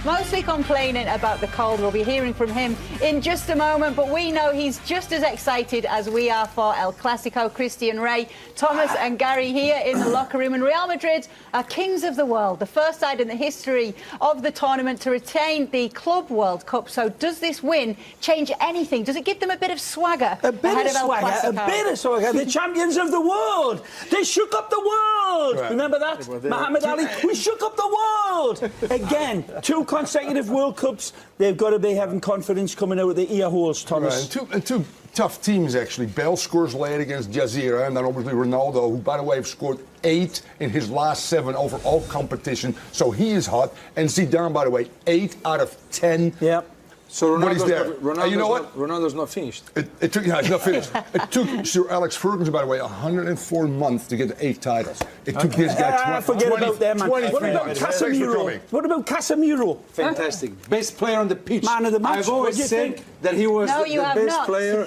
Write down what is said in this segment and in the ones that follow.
mostly complaining about the cold. We'll be hearing from him in just a moment, but we know he's just as excited as we are for El Clasico. Christian, Ray, Thomas and Gary here in the locker room. And Real Madrid are kings of the world, the first side in the history of the tournament to retain the Club World Cup. So does this win change anything? Does it give them a bit of swagger? A bit of swagger, a bit of swagger. The champions of the world. They shook up the world. Right. Remember that? Muhammad Ali? We shook up the world. Again, 2 consecutive World Cups. They've got to be having confidence coming out of the ear holes, Thomas. Right. And two tough teams, actually. Bale scores late against Jazeera, and then obviously Ronaldo, who, by the way, have scored 8 in his last 7 over all competition. So he is hot. And Zidane, by the way, 8 out of 10. Yep. So Ronaldo's not finished. It's not finished. It took Sir Alex Ferguson, by the way, 104 months to get to 8 titles. It took this guy forget about them, man. 23 What about Casemiro? What about Casemiro? Fantastic. Best player on the pitch. Man of the match. I've always said that he was the best player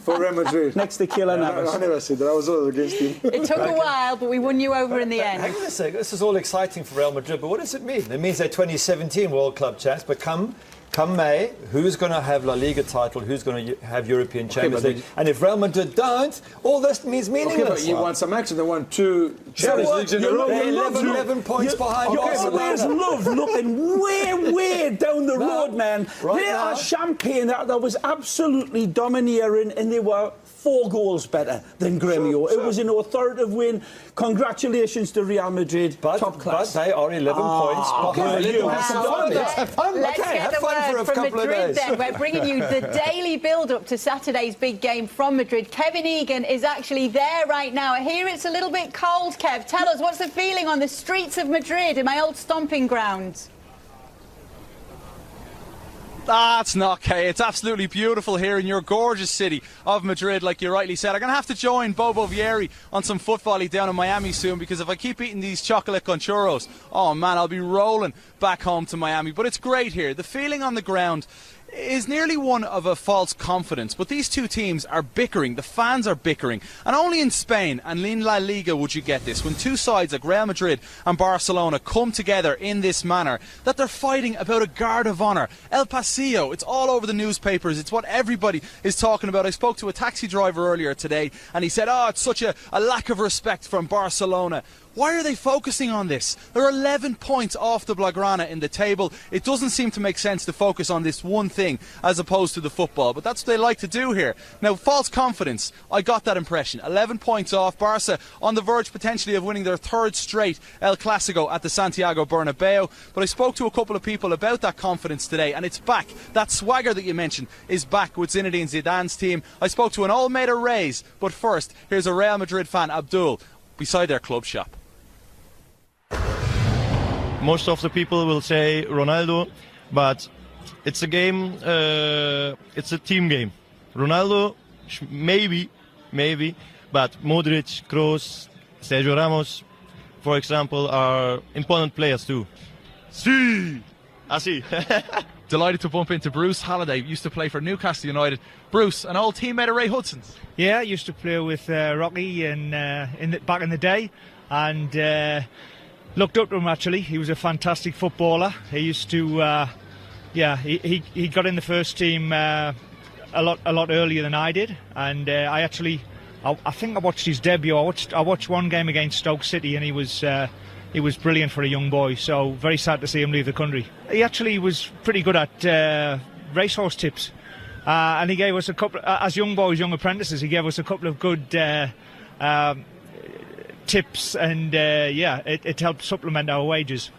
for Real Madrid. Next to Kylian Navas. I never said that. I was all against him. It took a while, but we won you over in the end. Hang on a second. This is all exciting for Real Madrid, but what does it mean? It means they're 2017 World Club champs, but come May, who's going to have La Liga title? Who's going to have European Champions League? And if Real Madrid don't, all this means meaningless. Okay, but you want some action. They won 2 Champions Leagues in a row. They're 11 points behind. You always love looking way down the road, man. They are champagne. That was absolutely domineering, and they were 4 goals better than Gremio. It was an authoritative win. Congratulations to Real Madrid. Top class. But they are 11 points behind. Let's get the word from Madrid then. We're bringing you the daily build-up to Saturday's big game from Madrid. Kevin Egan is actually there right now. I hear it's a little bit cold, Kev. Tell us, what's the feeling on the streets of Madrid, in my old stomping grounds? That's not okay. It's absolutely beautiful here in your gorgeous city of Madrid, like you rightly said. I'm going to have to join Bobo Vieri on some foot volley down in Miami soon, because if I keep eating these chocolate con churros, oh man, I'll be rolling back home to Miami. But it's great here. The feeling on the ground is nearly one of a false confidence, but these two teams are bickering, the fans are bickering, and only in Spain and in La Liga would you get this, when two sides like Real Madrid and Barcelona come together in this manner, that they're fighting about a guard of honour. El Pasillo, it's all over the newspapers, it's what everybody is talking about. I spoke to a taxi driver earlier today and he said, it's such a lack of respect from Barcelona. Why are they focusing on this? They're 11 points off the Blaugrana in the table. It doesn't seem to make sense to focus on this one thing as opposed to the football, but that's what they like to do here. Now, false confidence, I got that impression. 11 points off. Barca on the verge potentially of winning their 3rd straight El Clasico at the Santiago Bernabeu. But I spoke to a couple of people about that confidence today, and it's back. That swagger that you mentioned is back with Zinedine Zidane's team. I spoke to an Olmedo Reyes, but first, here's a Real Madrid fan, Abdul, beside their club shop. Most of the people will say Ronaldo, but it's a game, it's a team game. Ronaldo, maybe, but Modric, Kroos, Sergio Ramos, for example, are important players too. Sí! Así. Delighted to bump into Bruce Halliday, used to play for Newcastle United. Bruce, an old teammate of Ray Hudson's. Yeah, I used to play with Rocky back in the day, and looked up to him actually. He was a fantastic footballer. He used to, he got in the first team a lot earlier than I did, and I think I watched his debut. I watched one game against Stoke City, and he was brilliant for a young boy. So very sad to see him leave the country. He actually was pretty good at racehorse tips, and he gave us a couple as young boys, young apprentices. He gave us a couple of good tips, and it helped supplement our wages.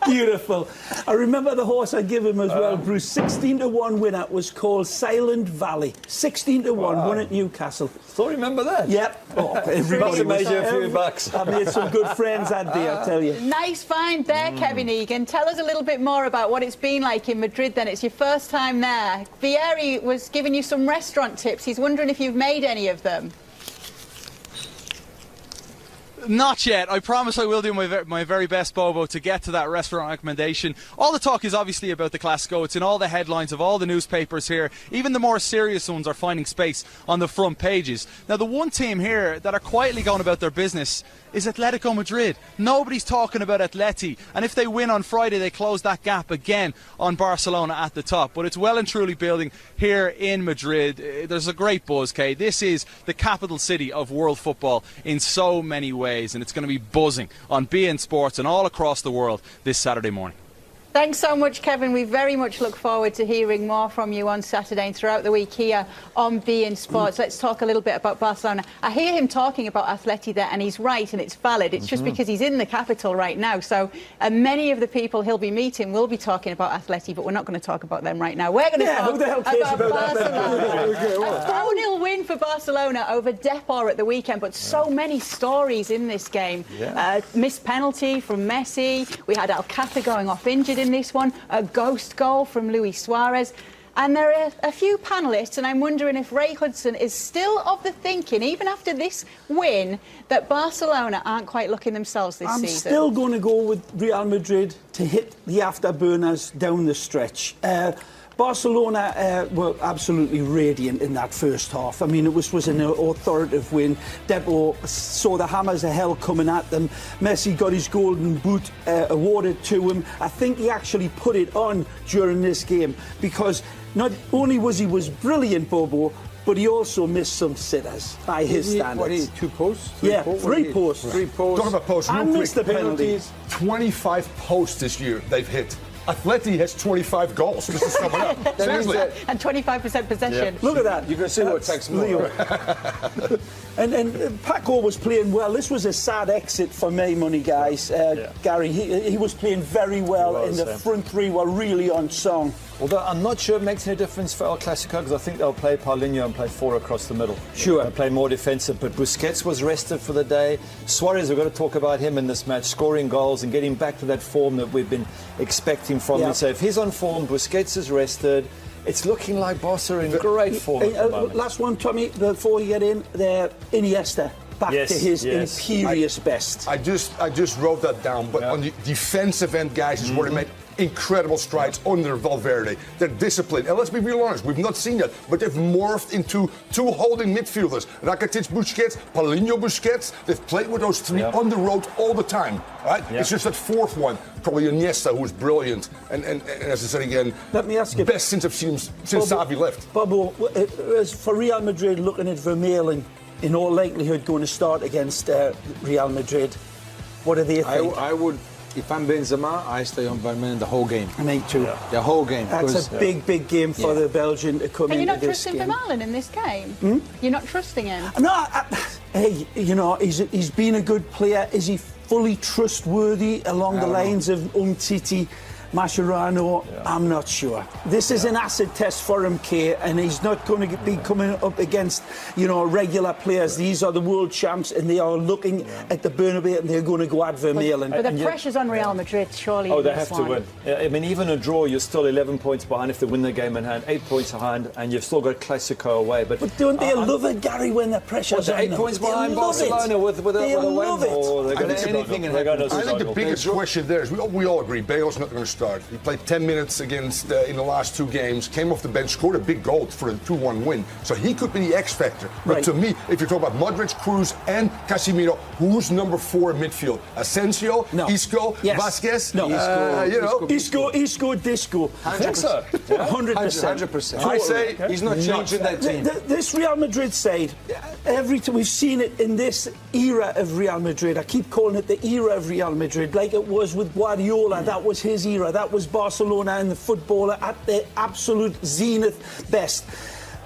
Beautiful. I remember the horse I gave him as well, Bruce. 16-1 winner was called Silent Valley. 16-1 won at Newcastle. Still remember that? Yep. Everybody made you a few bucks. I made some good friends that day, I tell you. Nice find there, Kevin Egan. Tell us a little bit more about what it's been like in Madrid then. It's your first time there. Vieri was giving you some restaurant tips. He's wondering if you've made any of them. Not yet. I promise I will do my very best, Bobo, to get to that restaurant recommendation. All the talk is obviously about the Clasico. It's in all the headlines of all the newspapers here. Even the more serious ones are finding space on the front pages. Now, the one team here that are quietly going about their business is Atletico Madrid. Nobody's talking about Atleti, and if they win on Friday, they close that gap again on Barcelona at the top. But it's well and truly building here in Madrid. There's a great buzz, Kay. This is the capital city of world football in so many ways, and it's going to be buzzing on beIN Sports and all across the world this Saturday morning. Thanks so much, Kevin. We very much look forward to hearing more from you on Saturday and throughout the week here on beIN Sports. Let's talk a little bit about Barcelona. I hear him talking about Atleti there, and he's right, and it's valid. It's just because he's in the capital right now. So many of the people he'll be meeting will be talking about Atleti, but we're not going to talk about them right now. We're going to talk who the hell cares about Barcelona. A 4-0 win for Barcelona over Depor at the weekend, but so many stories in this game. Missed penalty from Messi. We had Alcácer going off injured in this one, a ghost goal from Luis Suarez. And there are a few panellists, and I'm wondering if Ray Hudson is still of the thinking, even after this win, that Barcelona aren't quite looking themselves this season. I'm still going to go with Real Madrid to hit the afterburners down the stretch. Barcelona were absolutely radiant in that first half. I mean, it was an authoritative win. Depor saw the hammers of hell coming at them. Messi got his golden boot awarded to him. I think he actually put it on during this game because not only was he brilliant, Bobo, but he also missed some sitters by his standards. 2 posts? 3 posts. 3 posts. Talk about posts. And missed the penalties. 25 posts this year they've hit. Atleti has 25 goals, just to sum it up. Seriously. And 25% possession. Look at that. You can see what takes more. And Paco was playing well. This was a sad exit for May Money, guys. Gary, he was playing very well, and the front three were really on song. Although I'm not sure it makes any difference for El Clasico, because I think they'll play Paulinho and play 4 across the middle. Sure. They'll play more defensive, but Busquets was rested for the day. Suarez, we've got to talk about him in this match, scoring goals and getting back to that form that we've been expecting from him. So if he's on form, Busquets is rested. It's looking like Barca are in great form at the moment. Last one, Tommy, before you get in, there, Iniesta. Back to his imperious best. I just wrote that down, but on the defensive end, guys, is where they made incredible strides under Valverde. They're disciplined. And let's be real honest, we've not seen that, but they've morphed into 2 holding midfielders. Rakitic, Busquets, Paulinho, Busquets. They've played with those 3 on the road all the time. Right? It's just that 4th one, probably Iniesta, who was brilliant. And as I said again, let me ask you, best since I've seen him since Xavi left. Bobo, for Real Madrid, looking at Vermaelen, in all likelihood going to start against Real Madrid, what do they think? I would. If I'm Benzema, I stay on Vermaelen the whole game. Me too. The whole game. That's a big game for the Belgian to come into this game. And you're not trusting Vermaelen in this game? You're not trusting him? No, hey, you know, he's been a good player. Is he fully trustworthy along the lines of Umtiti, Mascherano? I'm not sure. This is an acid test for him, Kay, and he's not going to be coming up against, you know, regular players. These are the world champs, and they are looking at the Bernabeu, and they're going to go at Vermaelen. But the pressure's on Real Madrid, surely. Oh, they have to win. I mean, even a draw, you're still 11 points behind if they win the game in hand, 8 points behind, and you've still got Clasico away. But don't they love it, Gary, when the pressure's on them? 8 points behind Barcelona with a win? They're going to anything and they're going to. I think the biggest question there is we all agree Bale's not going to start. He played 10 minutes against in the last 2 games, came off the bench, scored a big goal for a 2-1 win. So he could be the X factor. But to me, if you're talking about Modric, Cruz, and Casemiro, who's number 4 in midfield? Asensio, Isco, Vasquez? No. Isco, Disco. I think so. 100%. I say he's not changing that team. This Real Madrid side, every time we've seen it in this era of Real Madrid. I keep calling it the era of Real Madrid, like it was with Guardiola. That was his era. That was Barcelona and the footballer at their absolute zenith best.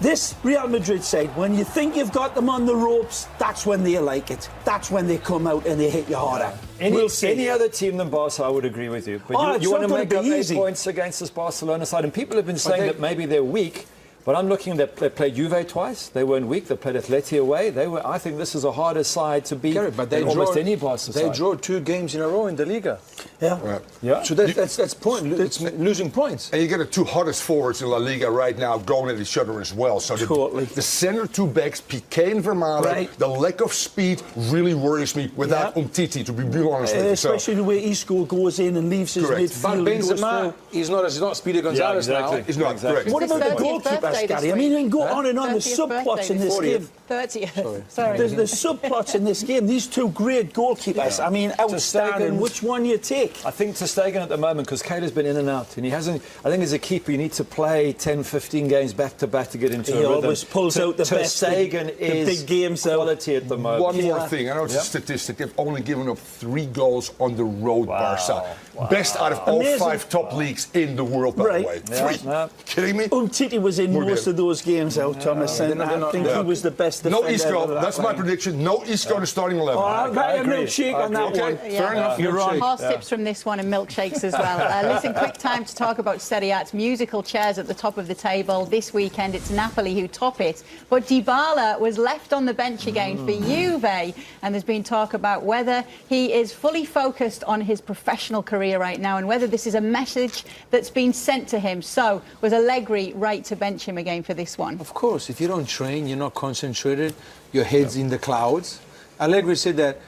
This Real Madrid side, when you think you've got them on the ropes, that's when they like it. That's when they come out and they hit you harder. Any other team than Barca, I would agree with you. But you want to make up 8 points against this Barcelona side. And people have been saying that maybe they're weak. But I'm looking at they played Juve twice. They weren't weak. They played Atleti away. I think this is a harder side to beat than almost any Barca side. They drew 2 games in a row in the Liga. So that's point. It's losing points. And you get the 2 hottest forwards in La Liga right now going at each other as well. So the center 2 backs, Piqué and Vermaelen, the lack of speed really worries me without Umtiti, to be real honest with you. Especially the way Isco goes in and leaves his midfield. But Benzema, he's not speedy Gonzalez now. He's not. What about the goalkeeper? birthday this Gary. I mean, week. we can go on and on. The 30th subplots birthday in this this game. 30th. Sorry. There's subplots in this game. These two great goalkeepers. I mean, outstanding. Which one you take? I think Ter Stegen at the moment, because Kayla's been in and out, and he hasn't. I think as a keeper, you need to play 10, 15 games back to back to get into a rhythm. He always pulls out the best. Ter Stegen is the big games quality at the moment. One more thing. I know it's a statistic. They've only given up 3 goals on the road, Barca. Best out of all 5 top leagues in the world, by the way. 3. Kidding me? Umtiti was in most of those games out, Thomas, and I think he was the best defender. No Isco. That's my prediction. No Isco to starting 11. I'll buy a milkshake on that one. Fair enough. You're on. Horse tips from this one and milkshakes as well. Listen, quick time to talk about Serie A. It's musical chairs at the top of the table. This weekend, it's Napoli who top it. But Dybala was left on the bench again for Juve, and there's been talk about whether he is fully focused on his professional career right now and whether this is a message that's been sent to him. So, was Allegri right to bench him again for this one? Of course, if you don't train, you're not concentrated, your head's in the clouds. Allegri said that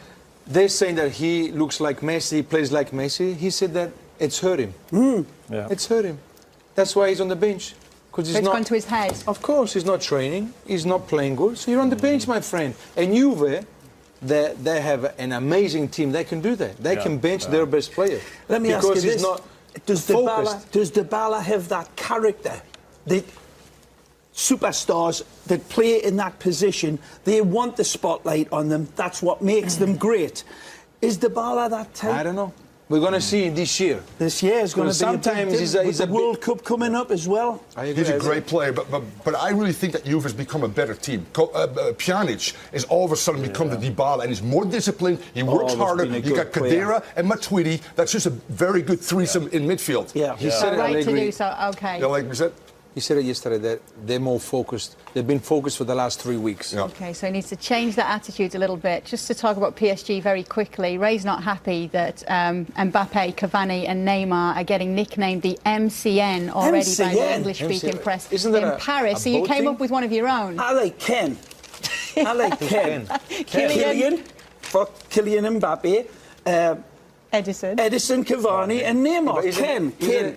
they're saying that he looks like Messi, plays like Messi. He said that it's hurt him. It's hurt him. That's why he's on the bench. Because It's gone to his head. Of course, he's not training. He's not playing good. So you're on the bench, my friend. And Juve, they have an amazing team. They can do that. They can bench their best player. Let me ask you this. Does focused. Dybala have that character? The superstars that play in that position, they want the spotlight on them. That's what makes them great. Is Dybala that type? I don't know. We're going to see this year. This year is going to be sometimes he's a World Cup coming up as well. He's a great player, but I really think that Juve has become a better team. Pjanic has all of a sudden become the Dybala, and he's more disciplined. He works harder. You got Khedira and Matuidi. That's just a very good threesome in midfield. Yeah, He said right to do so. Okay. You like we said? He said it yesterday that they're more focused. They've been focused for the last 3 weeks. Yeah. Okay, so he needs to change that attitude a little bit. Just to talk about PSG very quickly, Ray's not happy that Mbappe, Cavani and Neymar are getting nicknamed the MCN already by the English-speaking press in Paris. So you came up with one of your own. I like Ken. I like Ken. Kylian for Kylian Mbappe. Edison, Cavani, and Neymar.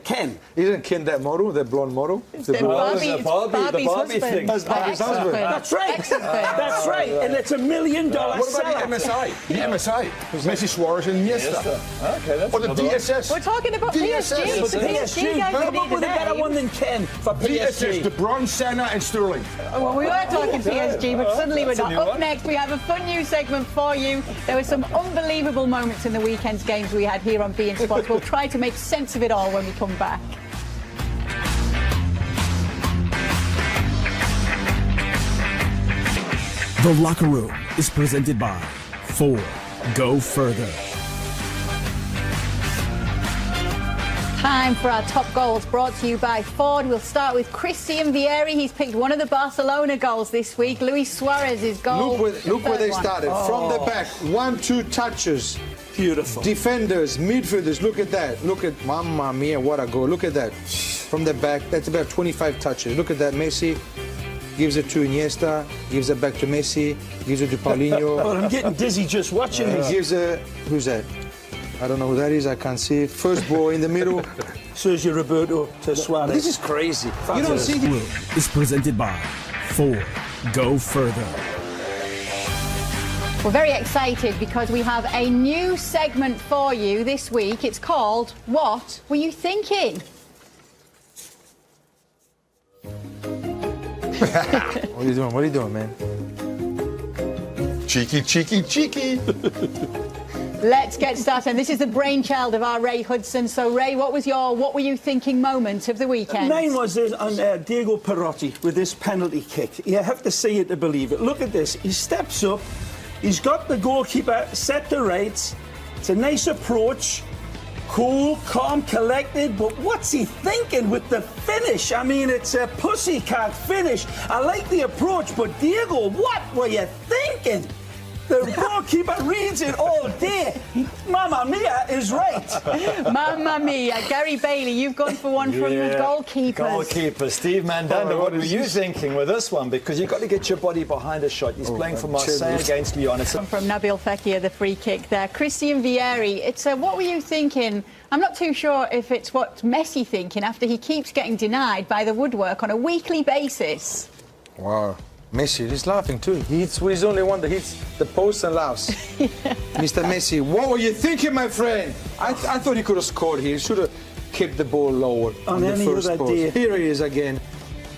Ken. Isn't Ken that model, that blonde model? The Barbie thing. That's Barbie's husband. That's right. That's right. And it's $1 million What about the MSI? The MSI. Messi, Suarez, and Iniesta. Okay, that's Or the DSS. We're talking about DSS. PSG. It's the PSG guys Come up with a better one than Ken for DSS, PSG. De Bruyne, Senna, and Sterling. Well, we were talking PSG, but suddenly we're not. Up next, we have a fun news segment for you. There were some unbelievable moments in the weekend's games we had here on beIN Sports. We'll try to make sense of it all when we come back. The Locker Room is presented by Ford. Go further. Time for our top goals brought to you by Ford. We'll start with Christian Vieri. He's picked one of the Barcelona goals this week. Luis Suarez's goal. Look where they started. From the back, 1-2 touches. Beautiful. Defenders, midfielders, look at that. Look at, mamma mia, what a goal. Look at that. From the back, that's about 25 touches. Look at that, Messi gives it to Iniesta, gives it back to Messi, gives it to Paulinho. Well, I'm getting dizzy just watching this. Gives it, who's that? I don't know who that is, I can't see. First ball in the middle. Sergio Roberto to Suarez. This is crazy. You don't see it. Is presented by Ford. Go further. We're very excited because we have a new segment for you this week. It's called What Were You Thinking? What are you doing? What are you doing, man? Cheeky, cheeky, cheeky. Let's get started. And this is the brainchild of our Ray Hudson. So, Ray, what was your What Were You Thinking moment of the weekend? Mine was this on Diego Perotti with this penalty kick. You have to see it to believe it. Look at this. He steps up. He's got the goalkeeper set to rights. It's a nice approach. Cool, calm, collected, but what's he thinking with the finish? I mean, it's a pussycat finish. I like the approach, but Diego, what were you thinking? The goalkeeper reads it all day. Mamma mia is right. Mamma mia. Gary Bailey, you've gone for one from the goalkeepers. Goalkeeper. Steve Mandanda, what were you thinking with this one? Because you've got to get your body behind a shot. He's playing for Marseille against Lyon. From Nabil Fekir, the free kick there. Christian Vieri, it's what were you thinking I'm not too sure if it's what Messi thinking after he keeps getting denied by the woodwork on a weekly basis. Wow. Messi, he's laughing too. He's the only one that hits the post and laughs. Mr. Messi, what were you thinking, my friend? I thought he could have scored here. He should have kept the ball lower on the first post. Here he is again.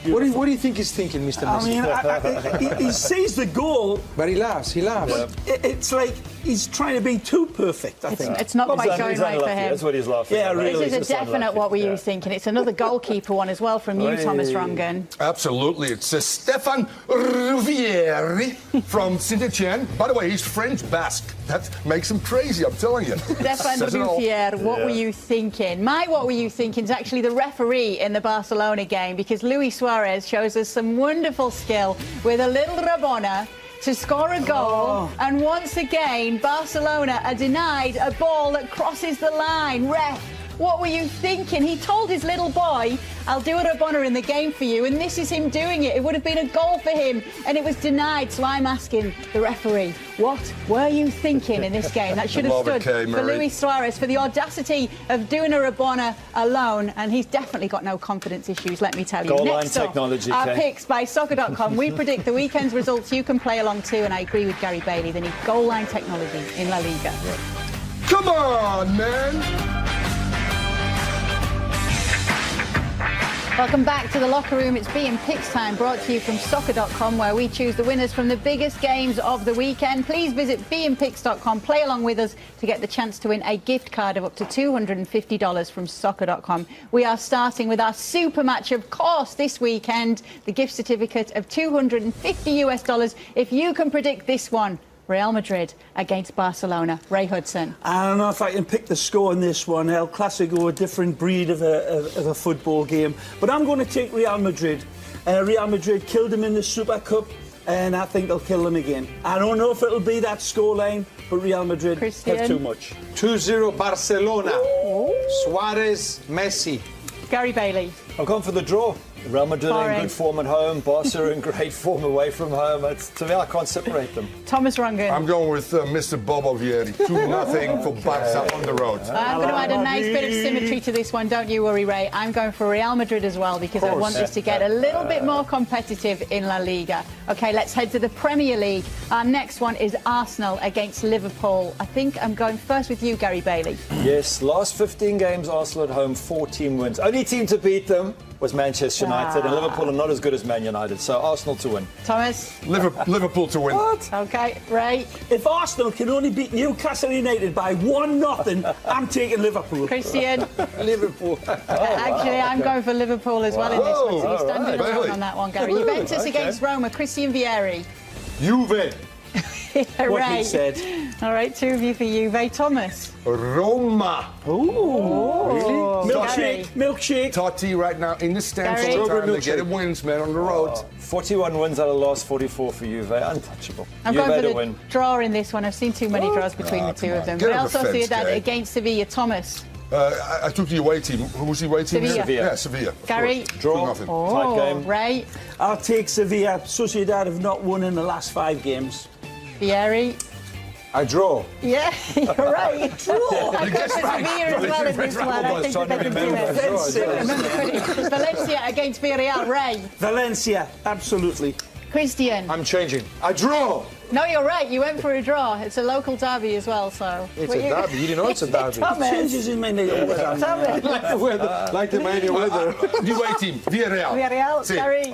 What do you think he's thinking, Mr. Messi? I mean, he sees the goal, but he laughs. But it's like he's trying to be too perfect, I think. It's not quite going right for him. That's what he's laughing at. Really. This is a definite what were you thinking. It's another goalkeeper one as well from you, Thomas Rongen. Absolutely. It's Stefan Ruvieri from Saint-Etienne. By the way, he's French-Basque. That makes him crazy, I'm telling you. Stefan Ruvieri, what were you thinking? My what were you thinking is actually the referee in the Barcelona game, because Luis Suarez shows us some wonderful skill with a little Rabona to score a goal, and once again Barcelona are denied a ball that crosses the line. Ref, what were you thinking? He told his little boy, I'll do a Rabona in the game for you, and this is him doing it. It would have been a goal for him, and it was denied. So I'm asking the referee, what were you thinking in this game? That should have stood for Luis Suarez for the audacity of doing a Rabona alone, and he's definitely got no confidence issues, let me tell you. Goal Next line up, technology, our Kay. picks by Soccer.com. We predict the weekend's results. You can play along too, and I agree with Gary Bailey. They need goal line technology in La Liga. Come on, man. Welcome back to the locker room. It's Being Picks time, brought to you from Soccer.com, where we choose the winners from the biggest games of the weekend. Please visit beingpicks.com, play along with us to get the chance to win a gift card of up to $250 from Soccer.com. We are starting with our super match, of course, this weekend. The gift certificate of $250 if you can predict this one. Real Madrid against Barcelona. Ray Hudson. I don't know if I can pick the score in this one. El Clasico, a different breed of a football game. But I'm going to take Real Madrid. Real Madrid killed them in the Super Cup, and I think they'll kill them again. I don't know if it'll be that scoreline, but Real Madrid have too much. 2-0 Barcelona. Suarez, Messi. Gary Bailey. I've gone for the draw. Real Madrid are in good form at home. Barca are in great form away from home. To me, I can't separate them. Thomas Rongen. I'm going with Mr. Bobo Vieri. 2-0 for Barca on the road. I'm going to add a nice bit of symmetry to this one. Don't you worry, Ray. I'm going for Real Madrid as well, because I want this to get a little bit more competitive in La Liga. OK, let's head to the Premier League. Our next one is Arsenal against Liverpool. I think I'm going first with you, Gary Bailey. Yes, last 15 games, Arsenal at home, 14 wins. Only team to beat them was Manchester United, and Liverpool are not as good as Man United, so Arsenal to win. Thomas? Liverpool to win. What? OK, Ray? If Arsenal can only beat Newcastle United by 1-0, I'm taking Liverpool. Christian? Liverpool. Actually, I'm going for Liverpool as well in this one, so you're standing right. alone on that one, Gary. Juventus against Roma. Christian Vieri. Juve. What Ray. he said. All right, two of you for Juve. Thomas? Roma. Really? Milkshake. Totti right now in the stands Gary. all the time. They get wins, man, on the road. 41 wins out of the last 44 for Juve. Untouchable. I'm Juve going for to the win. draw in this one. I've seen too many draws between the two of them. Get Real off the fence, Sociedad Gary. against Sevilla. Thomas? I took the away team. Who was the away team? Sevilla. Yeah, Sevilla. of Gary? course. Draw. 2-0. Tight game. Ray? I'll take Sevilla. Sociedad have not won in the last 5 games. Vieri? I draw. Yeah, you're right. Draw. I'm going for right. Sevilla as well in this one. I think that they can do it. Valencia against Villarreal. Ray? Valencia, absolutely. Christian? I'm changing. I draw. No, you're right. You went for a draw. It's a local derby as well, so... It's a derby. You didn't know it's a derby. Changes in my name. Like the weather. Like the manual weather. The away team. Villarreal. Villarreal, See. Gary?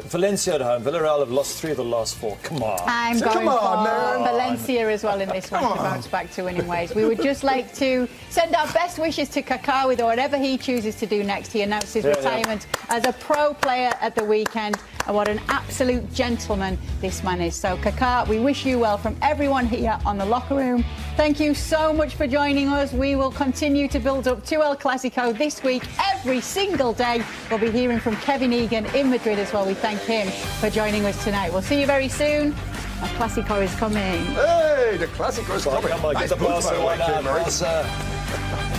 Valencia at home. Villarreal have lost 3 of the last 4. Come on. I'm going for Valencia as well in this one to bounce back to winning ways. We would just like to send our best wishes to Kaká with whatever he chooses to do next. He announced his retirement as a pro player at the weekend, and what an absolute gentleman this man is. So Kaká, we wish you well from everyone here on the locker room. Thank you so much for joining us. We will continue to build up to El Clasico this week every single day. We'll be hearing from Kevin Egan in Madrid as well. We thank him for joining us tonight. We'll see you very soon. El Clasico is coming. Hey, the Clasico is coming. Come on, get the Nice boots, by the way, Barca Kay Murray. one out.